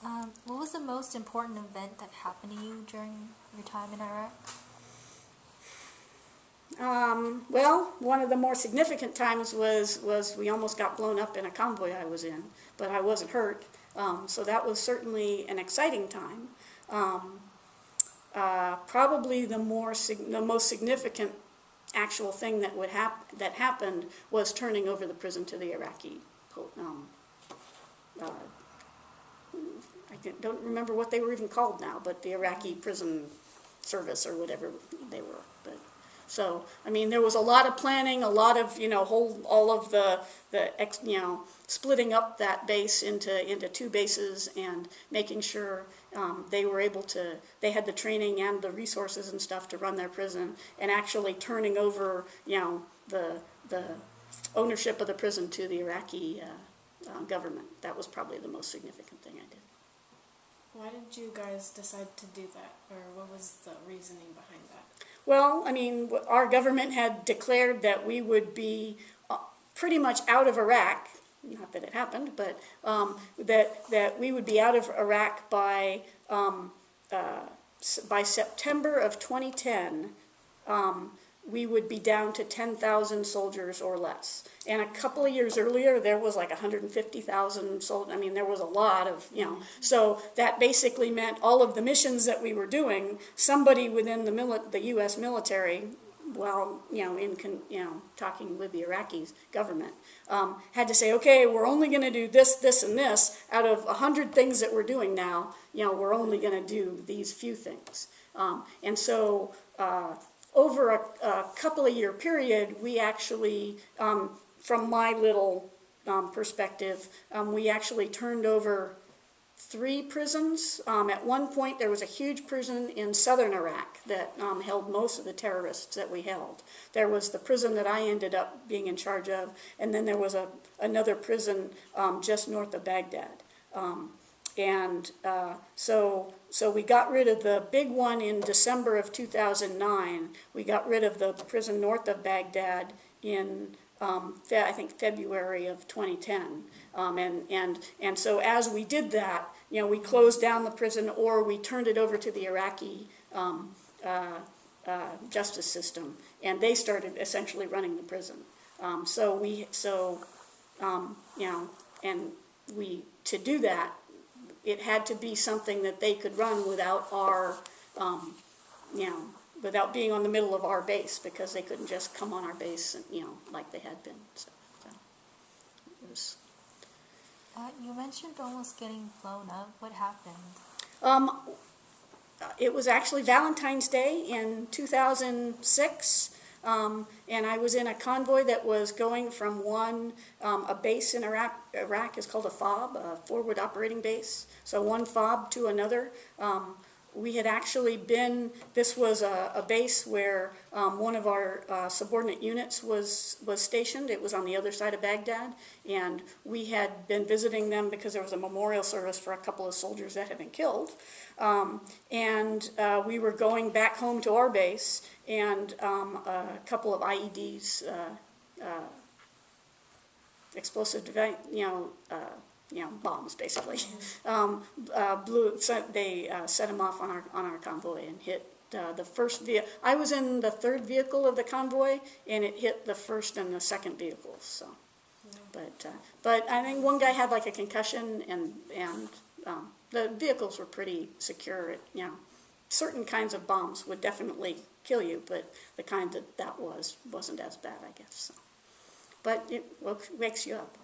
What was the most important event that happened to you during your time in Iraq? Well, one of the more significant times was we almost got blown up in a convoy I was in, but I wasn't hurt. So that was certainly an exciting time. Probably the most significant actual thing that happened was turning over the prison to the Iraqi. I don't remember what they were even called now, but the Iraqi prison service or whatever they were. But so I mean, there was a lot of planning, a lot of all of the splitting up that base into two bases and making sure they were able to. They had the training and the resources and stuff to run their prison, and actually turning over the ownership of the prison to the Iraqi government. That was probably the most significant thing I did. Why did you guys decide to do that, or what was the reasoning behind that? Well, I mean, our government had declared that we would be pretty much out of Iraq. Not that it happened, but that we would be out of Iraq by September of 2010. We would be down to 10,000 soldiers or less. And a couple of years earlier, there was like 150,000 soldiers. I mean, there was a lot of, So that basically meant all of the missions that we were doing, somebody within the U.S. military, well, talking with the Iraqi government, had to say, okay, we're only going to do this, this, and this. Out of 100 things that we're doing now, we're only going to do these few things. And so over a couple of year period, we actually, from my little perspective, we actually turned over 3 prisons. At one point, there was a huge prison in southern Iraq that held most of the terrorists that we held. There was the prison that I ended up being in charge of, and then there was another prison just north of Baghdad. So we got rid of the big one in December of 2009. We got rid of the prison north of Baghdad in I think February of 2010. And so as we did that, we closed down the prison or we turned it over to the Iraqi justice system, and they started essentially running the prison. To do that, it had to be something that they could run without our, without being on the middle of our base, because they couldn't just come on our base, like they had been. So it was. You mentioned almost getting blown up. What happened? It was actually Valentine's Day in 2006. And I was in a convoy that was going from a base in Iraq is called a FOB, a forward operating base. So one FOB to another. We had actually this was a base where one of our subordinate units was stationed. It was on the other side of Baghdad, and we had been visiting them because there was a memorial service for a couple of soldiers that had been killed. We were going back home to our base, and a couple of IEDs, explosive device, bombs basically, they set them off on our convoy and hit the first vehicle. I was in the third vehicle of the convoy, and it hit the first and the second vehicles. So, but I think one guy had like a concussion, and the vehicles were pretty secure. Certain kinds of bombs would definitely kill you, but the kind that wasn't as bad, I guess. So. But it wakes you up.